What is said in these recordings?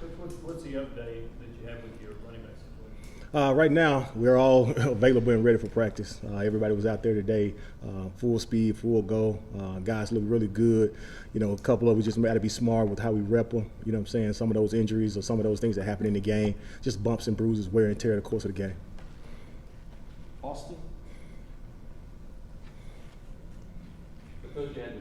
What's the update that you have with your running back situation? Right now, we're all available and ready for practice. Everybody was out there today, full speed, full go. Guys look really good. You know, a couple of us just got to be smart with how we rep them. You know what I'm saying? Some of those injuries or some of those things that happen in the game, just bumps and bruises, wear and tear the course of the game. Austin? Because you had to,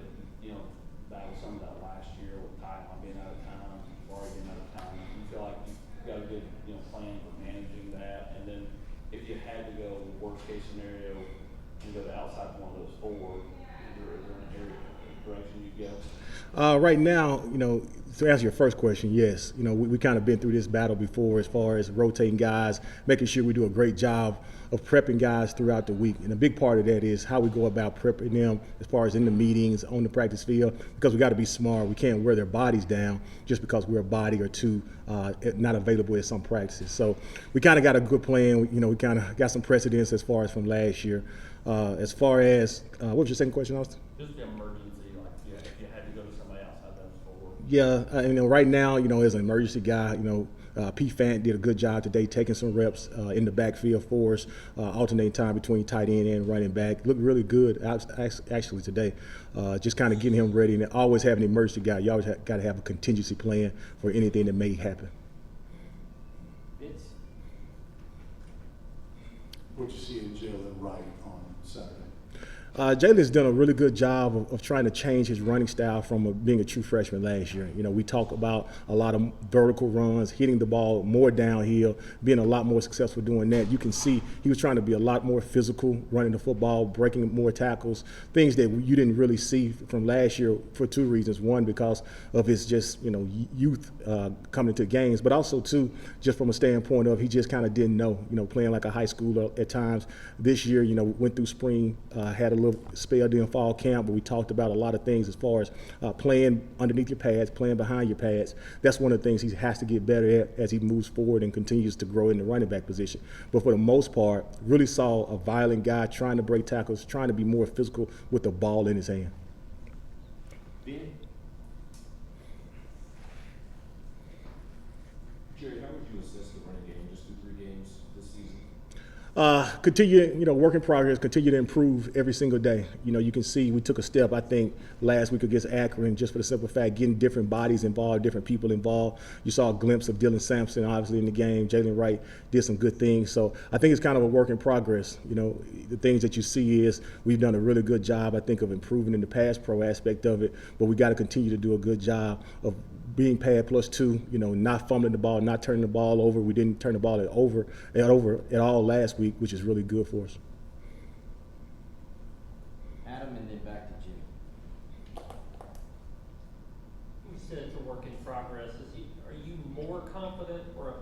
battle some of that last year with Ty being out of town, Jabari being out of town. You feel like you've got a good, plan for managing that. And then if you had to go worst case scenario and go to outside one of those four, is there an area direction you go? Right now, to answer your first question, yes. We kind of been through this battle before as far as rotating guys, making sure we do a great job of prepping guys throughout the week. And a big part of that is how we go about prepping them as far as in the meetings, on the practice field, because we got to be smart. We can't wear their bodies down just because we're a body or two not available at some practices. So we kind of got a good plan. We kind of got some precedents as far as from last year. As far as, what was your second question, Austin? Just the emergency, if you had to go to somebody outside those four. Yeah, right now, as an emergency guy, P. Fant did a good job today taking some reps in the backfield for us, alternating time between tight end and running back. Looked really good actually today. Just kind of getting him ready, and always having an emergency guy. You always got to have a contingency plan for anything that may happen. Vince? What you see in Jaylen Wright on Saturday? Jaylen's done a really good job of trying to change his running style from being a true freshman last year. We talk about a lot of vertical runs, hitting the ball more downhill, being a lot more successful doing that. You can see he was trying to be a lot more physical, running the football, breaking more tackles, things that you didn't really see from last year for two reasons. One, because of his just, youth coming to games, but also two, just from a standpoint of he just kind of didn't know, playing like a high schooler at times. This year, went through spring, had a little spell during fall camp, but we talked about a lot of things as far as playing underneath your pads, playing behind your pads. That's one of the things he has to get better at as he moves forward and continues to grow in the running back position. But for the most part, really saw a violent guy trying to break tackles, trying to be more physical with the ball in his hand. Ben? Jerry, how would you assess the running game just through 3 games this season? Continue, work in progress, continue to improve every single day. You can see we took a step, I think, last week against Akron, just for the simple fact, getting different bodies involved, different people involved. You saw a glimpse of Dylan Sampson, obviously, in the game. Jaylen Wright did some good things. So I think it's kind of a work in progress. The things that you see is we've done a really good job, I think, of improving in the pass pro aspect of it, but we got to continue to do a good job of being pad +2, not fumbling the ball, not turning the ball over. We didn't turn the ball over at all last week, which is really good for us. Adam, and then back to Jimmy. You said it's a work in progress. Are you more confident or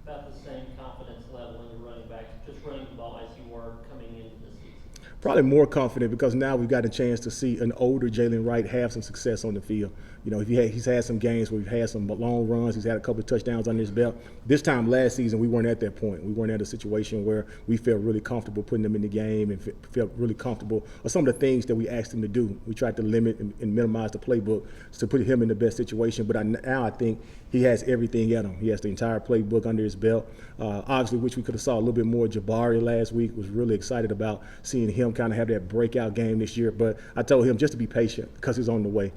about the same confidence level in your running backs, just running the ball as you were coming into the season? Probably more confident because now we've got a chance to see an older Jaylen Wright have some success on the field. He's had some games where we've had some long runs. He's had a couple of touchdowns under his belt. This time last season, we weren't at that point. We weren't at a situation where we felt really comfortable putting him in the game and felt really comfortable or some of the things that we asked him to do. We tried to limit and minimize the playbook to put him in the best situation. But now I think he has everything in him. He has the entire playbook under his belt. Obviously, which we could have saw a little bit more. Jabari last week, was really excited about seeing him kind of have that breakout game this year. But I told him just to be patient because he's on the way.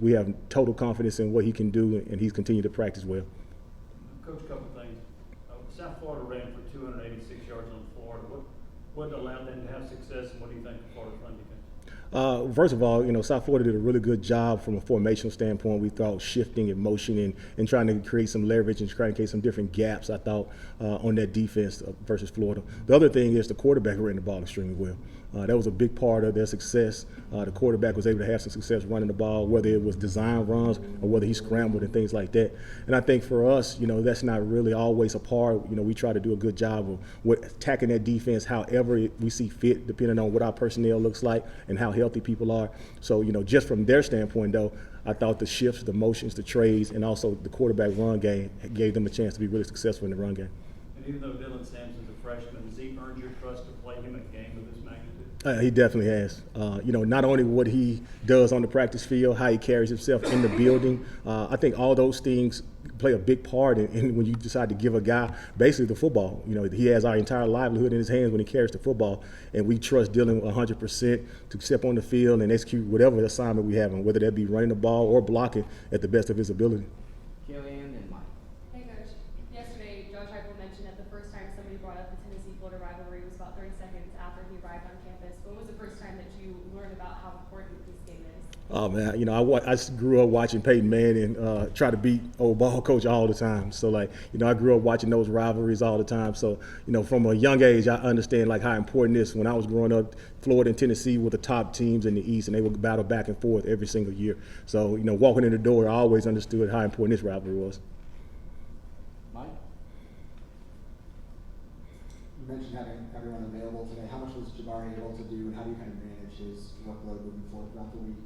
We have total confidence in what he can do, and he's continued to practice well. Coach, a couple of things. South Florida ran for 286 yards on Florida. What allowed them to have success, and what do you think of Florida's run defense? First of all, South Florida did a really good job from a formational standpoint. We thought shifting and motion and trying to create some leverage and trying to create some different gaps, I thought, on that defense versus Florida. The other thing is the quarterback ran the ball extremely well. That was a big part of their success. The quarterback was able to have some success running the ball, whether it was design runs or whether he scrambled and things like that. And I think for us, that's not really always a part. We try to do a good job of attacking that defense however we see fit, depending on what our personnel looks like and how healthy people are. So, just from their standpoint, though, I thought the shifts, the motions, the trades, and also the quarterback run game gave them a chance to be really successful in the run game. And even though Dylan Sampson's a freshman, has he earned your trust to play him a game of this magnitude? He definitely has. Not only what he does on the practice field, how he carries himself in the building. I think all those things play a big part in when you decide to give a guy basically the football. He has our entire livelihood in his hands when he carries the football, and we trust Dylan 100% to step on the field and execute whatever assignment we have him, whether that be running the ball or blocking at the best of his ability. Jaylen and Mike. Hey Coach, yesterday Josh Heupel mentioned that the first time somebody brought up the Tennessee-Florida rivalry was about 30 seconds after he arrived on campus. When was the first time that you learned about how important this game is? Oh man, I grew up watching Peyton Manning try to beat old ball coach all the time. So I grew up watching those rivalries all the time. So from a young age, I understand how important this. When I was growing up, Florida and Tennessee were the top teams in the East, and they would battle back and forth every single year. So walking in the door, I always understood how important this rivalry was. Mike? You mentioned having everyone available today. How much was Jabari able to do, and how do you kind of manage his workload moving forward throughout the week?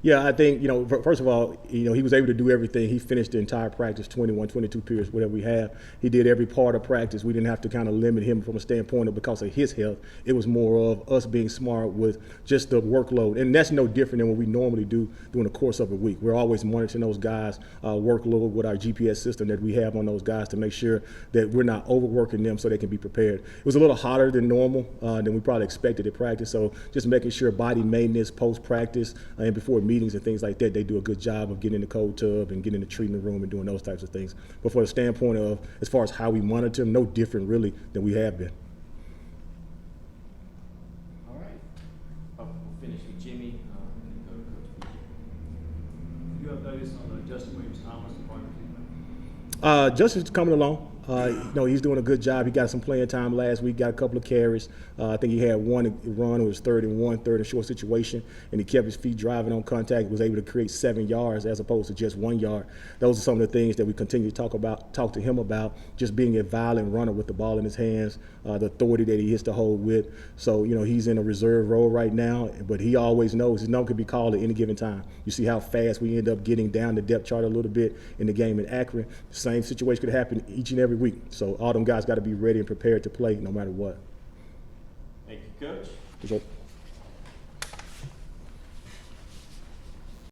Yeah, I think, first of all, he was able to do everything. He finished the entire practice, 21, 22 periods, whatever we have. He did every part of practice. We didn't have to kind of limit him from a standpoint of because of his health. It was more of us being smart with just the workload. And that's no different than what we normally do during the course of a week. We're always monitoring those guys' workload with our GPS system that we have on those guys to make sure that we're not overworking them so they can be prepared. It was a little hotter than normal than we probably expected at practice. So just making sure body maintenance post-practice and before meetings and things like that, they do a good job of getting in the cold tub and getting in the treatment room and doing those types of things. But for the standpoint of as far as how we monitor them, no different really than we have been. All right. We'll finish with Jimmy and then go to Coach P. You have noticed on Justin Williams-Thomas, the part of the team? Justin's coming along. He's doing a good job. He got some playing time last week, got a couple of carries. I think he had one run. It was 3rd and short situation, and he kept his feet driving on contact, was able to create 7 yards as opposed to just 1 yard. Those are some of the things that we continue to talk to him about, just being a violent runner with the ball in his hands, the authority that he hits the hole with. So, he's in a reserve role right now, but he always knows his number could be called at any given time. You see how fast we end up getting down the depth chart a little bit in the game in Akron. The same situation could happen each and every week. So all them guys got to be ready and prepared to play no matter what. Thank you, Coach. Appreciate it.